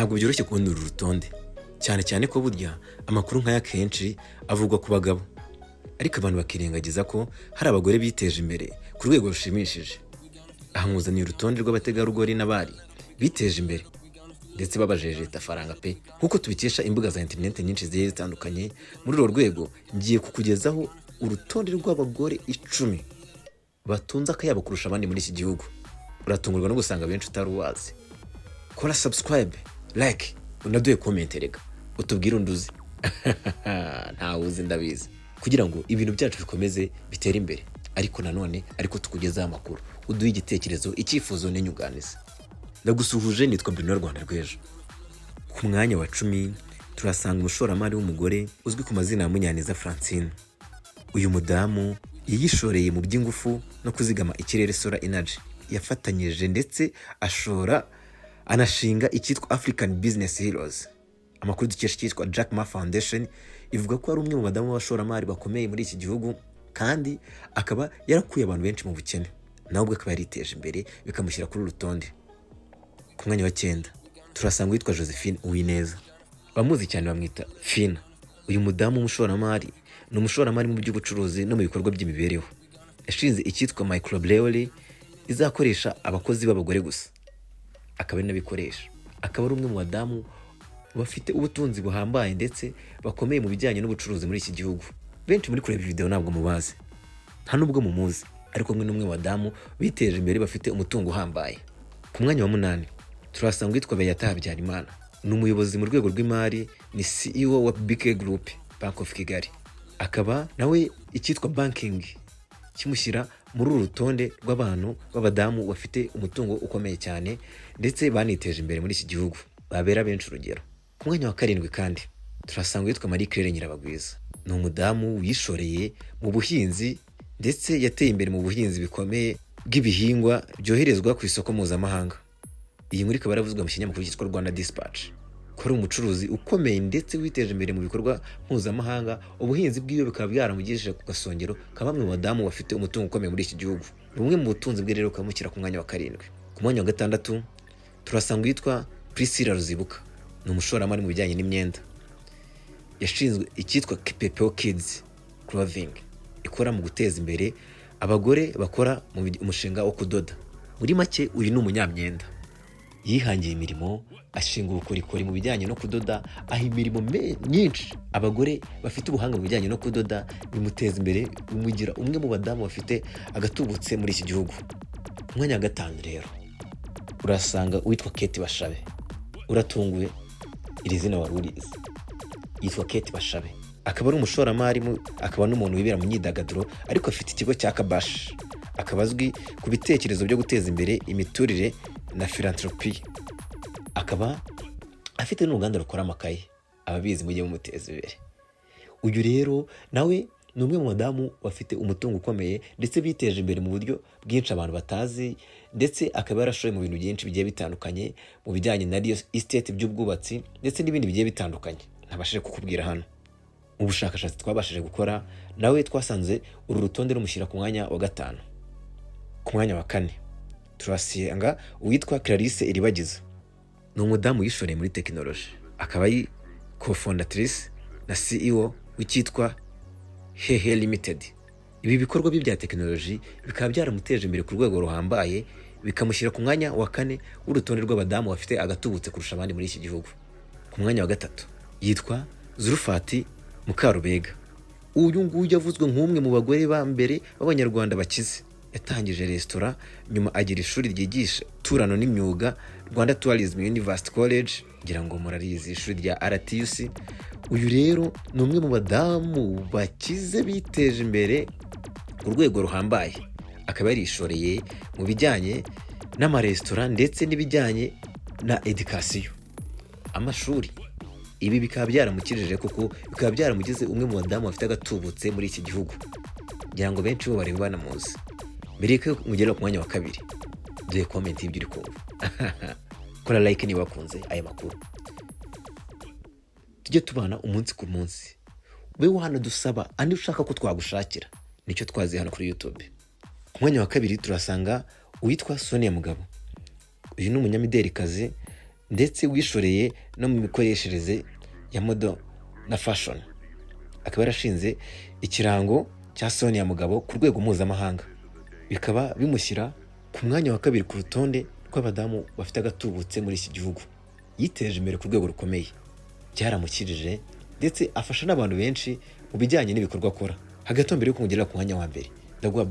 ntabwo byoroshye kubona uru rutonde, cyane cyane ko burya amakuru nk'aya kenshi avugwa ku bagabo, ariko abantu bakirengagiza ko hari abagore biteje imbere ku rwego rushimishije. Aha nkuzaniye urutonde rw'abategarugori n'abari biteje imbere ndetse babajeje tafaranga pe, nkuko tubikesha imbuga za internet nyinshi zigiye zitandukanye. Muri uru rwego ngiye kukugezaho urutonde rw'abagore 10 batunze akayabo kurusha abandi muri iki gihugu. Uratungurwa no gusanga benshi utaruwazi. Kora subscribe, like, unaduhe comment rega utubwire unduzi ntawuzi ndabizi, kugira ngo ibintu byacu bikomeze bitere imbere, ariko nanone tukugezaho amakuru, uduhe igitekerezo, icyifuzo n'inyunganizi. Ndagusuhuje, nitwa Muri Rwanda rw'ejo. Ku mwanya wa 10 turasanga umushoramari w'umugore uzwi ku mazina ya Munyaneza Francine. Uyu mudamu yishoreye mu by'ingufu no kuzigama ikirere solar energy, yafatanyije ndetse anashinga icyitwa African Business Heroes. Amakuru dukesha cyitwa Jack Ma Foundation ivuga ko ari umwe mu badamu b'abashoramari bakomeye muri iki gihugu, kandi akaba yarakuye abantu benshi mu bukene, nawe ubwo akaba yariteje imbere bikamushyira kuri urutonde. Ku mwanya wa 9 turasanga witwa Josephine Uwineza, bamuzi cyane bamwita Fina. Uyu mudamu w'umushoramari ni umushoramari mu by'ubucuruzi no mu bikorwa by'imibereho. Yashinze icyitwa microbrewery izakoresha abakozi b'abagore gusa, akaba ari nabikoresha. Akaba ari umwe mu badamu bafite ubutunzi buhambaye ndetse bakomeye mu bijyanye n'ubucuruzi muri iki gihugu. Benshi muri kureba video ntabwo mubazi, nta nubwo mumuzi, ariko mwe n'umwe mu badamu biteje imbere bafite umutungo uhambaye. Ku mwanya wa 8 turasanga witwa Beyata Habyarimana, ni umuyobozi mu rwego rw'imari, ni CEO wa BK Group Bank of Kigali. Akaba nawe icyitwa banking kimushyira muri uru rutonde rw'abantu b'abadamu bafite umutungo ukomeye cyane ndetse baniteje imbere muri iki gihugu, babera benshi urugero. Ku mwanya wa 7 kandi turasanga witwa Marie Claire Nyirabagwiza, ni umudamu wishoreye mu buhinzi ndetse yateye imbere mu buhinzi bikomeye bw'ibihingwa byoherezwa ku isoko mpuzamahanga. Iyi nkuru ikaba yaravuzwe mu kinyamakuru cyitwa Rwanda Dispatch ko ari umucuruzi ukomeye ndetse witeje imbere mu bikorwa mpuzamahanga. Ubuhinzi bw'iyo bikaba byaramugejeje ku gasongero ka bamwe mu badamu bafite umutungo ukomeye muri iki gihugu. Bumwe mu butunzi bwe rero ukamukira ku mwanya wa 7. Ku mwanya wa 6 turasanga witwa Priscilla Ruzibuka, ni umushoramari mu bijyanye n'imyenda. Yashinzwe icyitwa Kipepeo Kids Clothing, ikora mu guteza imbere abagore bakora mu umushinga wo kudoda. Muri make uyu ni umunyamyenda, yihangiye imirimo, ashinga ubukorikori mu bijyanye no kudoda, aho imirimo myinshi abagore bafite ubuhanga mu bijyanye no kudoda bimuteza imbere, bimugira umwe mu badamu bafite agatubutse muri iki gihugu. Ku mwanya wa 5 rero urasanga witwa Kate Bashabe. Uratunguwe, iri zina wari urizi, yitwa Kate Bashabe. Akaba ari umushoramari, akaba n'umuntu wibera mu myidagaduro, ariko afite ikigo cya Kabash. Akaba azwi ku bitekerezo byo guteza imbere imiturire na philanthropy. Akaba afite n'uruganda rukora amakaye, ababizi mujye mumuteza imbere. Uyu rero nawe ni umwe mu badamu bafite umutungo ukomeye ndetse biteje imbere mu buryo bwinshi abantu batazi, ndetse akaba yarashoye mu bintu byinshi bigiye bitandukanye mu bijyanye na real estate by'ubwubatsi ndetse n'ibindi bigiye bitandukanye ntabashije kukubwira hano. Mu bushakashatsi twabashije gukora, nawe twasanze uru rutonde rumushyira ku mwanya wa 5. Ku mwanya wa 4 turasanga uwitwa Clarisse Iribagiza, ni umudamu yishoreye muri tekinoloji. Akaba ari co-fondatrice na CEO w'icyitwa Hehe Limited. Ibi bikorwa bya tekinoloji bikaba byaramuteje imbere ku rwego ruhambaye, bikamushyira ku mwanya wa 4 w'urutonde rw'abadamu bafite agatubutse kurusha abandi muri iki gihugu. Ku mwanya wa 3 yitwa Zulfati Mukarubega. Uyu nguyu yavuzwe nk'umwe mu bagore ba mbere b'abanyarwanda bakize. Yatangije restaurant, nyuma agira ishuri ryigisha turano n'imyuga, Rwanda Tourism University College, ngira ngo murarizi ishuri rya RTUC. Uyu rero ni umwe mu badamu bakize biteje imbere ku rwego ruhambaye. Akaba yarishoreye mu bijyanye n'amarestaurant ndetse n'ibijyanye na education, amashuri. Ibi bikaba byaramukijije kuko bikaba byaramugize umwe mu badamu bafite agatubutse muri iki gihugu, ngira ngo benshi bo bareba banamuzi. Mbere ko mugera ku mwanya wa 2, duhe comment y'ibyo uri kumva. Kora like niba wakunze aya makuru. Tujye tubana umunsi ku munsi. Wewe hano dusaba andi ushaka ko twagushakira, nicyo twazi hano kuri YouTube. Ku mwanya wa 2 turasanga uwitwa Sonia Mugabo. Uyu ni umunyamidelikazi ndetse wishoreye no mu mikoreshereze ya modo na fashion. Akaba yarashinze ikirango cya Sonia Mugabo ku rwego mpuzamahanga, bikaba bimushyira ku mwanya wa 2 ku rutonde rw'abadamu bafite agatubutse muri iki gihugu. Yiteje imbere ku rwego rukomeye, byaramukirije ndetse afasha n'abantu benshi mu bijyanye n'ibikorwa akora. Hagati mbere yo kumugerera ku mwanya wa mbere, ndaguha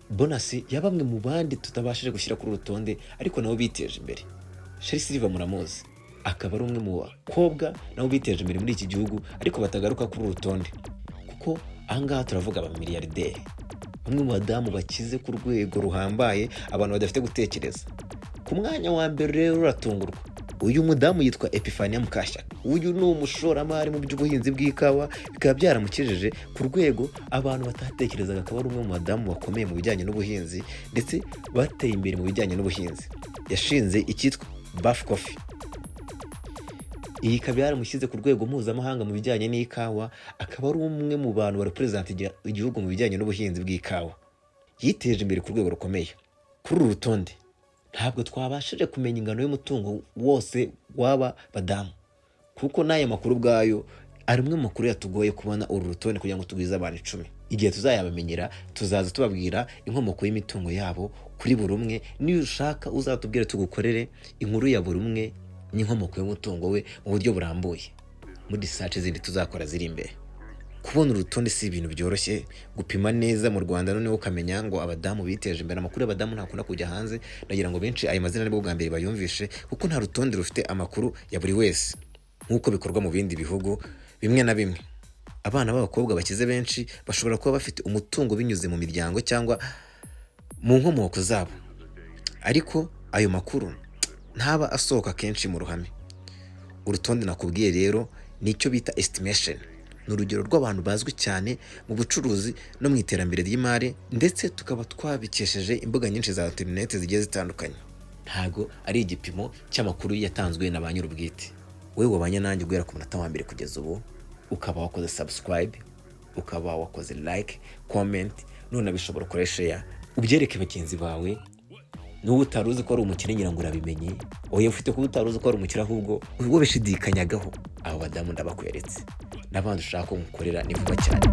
bonus ya bamwe mu bandi tutabashije gushyira kuri urutonde ariko nabo biteje imbere. Sheri Silva muramuzi, akaba ari umwe mu bakobwa nabo biteje imbere muri iki gihugu ariko batagaruka kuri urutonde, kuko ahangaha turavuga aba miliyarderi, bamwe mu badamu bakize ku rwego ruhambaye abantu badafite gutekereza. Ku mwanya wa mbere rero uratungurwa, uyu mudamu yitwa Epifania Mukashyaka. Uyu ni umushoramari mu by'ubuhinzi bw'ikawa, bikaba byaramukijije ku rwego abantu batatekerezaga. Akaba ari umwe mu badamu bakomeye mu bijyanye n'ubuhinzi ndetse bateye imbere mu bijyanye n'ubuhinzi. Yashinze icyitwa Buff Coffee, iyi ikaba yaramushyize ku rwego mpuzamahanga mu bijyanye n'ikawa. Akaba ari umwe mu bantu barepresenta igihugu mu bijyanye n'ubuhinzi bw'ikawa. Yiteje imbere ku rwego rukomeye. Kuri uru rutonde ntabwo twabashije kumenya ingano y'umutungo wose w'aba badamu, kuko n'aya makuru ubwayo ari umwe mu makuru yatugoye kubona uru rutonde kugira ngo tugwize abantu 10. Igihe tuzayabamenyera tuzaza tubabwira inkomoko y'imitungo yabo kuri buri umwe. Niyo ushaka uzatubwire tugukorere inkuru ya buri umwe n'inkomoko y'umutungo we mu buryo burambuye muri research zindi tuzakora ziri imbere. Kubona urutonde si ibintu byoroshye, gupima neza mu Rwanda noneho ukamenya ngo abadamu biteje imbere. Amakuru y'abadamu ntakunda kujya hanze, ndagira ngo benshi ayo mazina nibwo bwa mbere bayumvishe, kuko nta rutonde rufite amakuru ya buri wese nk'uko bikorwa mu bindi bihugu bimwe na bimwe. Abana b'abakobwa bakize benshi bashobora kuba bafite umutungo binyuze mu miryango cyangwa mu nkomoko zabo, ariko ayo makuru ntaba asohoka kenshi mu ruhame. Urutonde nakubwiye rero nicyo bita estimation. Ni urugero rw'abantu bazwi cyane mu bucuruzi no mu iterambere ry'imari, ndetse tukaba twabikesheje imbuga nyinshi za internet zigiye zitandukanye. Ntago ari igipimo cy'amakuru yatanzwe na ba nyir'ubwite. Wewe wabanye nanjye guhera ku munota wa mbere kugeza ubu, ukaba wakoze subscribe, ukaba wakoze like, comment, none bishobora ukore share, ubyereke bagenzi bawe. N'ubu utaruzi ko ari umukire ngira ngo urabimenye, oya ufite kuba utaruzi ko ari umukire ahubwo uwo bishidikanyagaho, abo badamu ndabakweretse. N'abandi ushaka ko mukorera ni vuba cyane.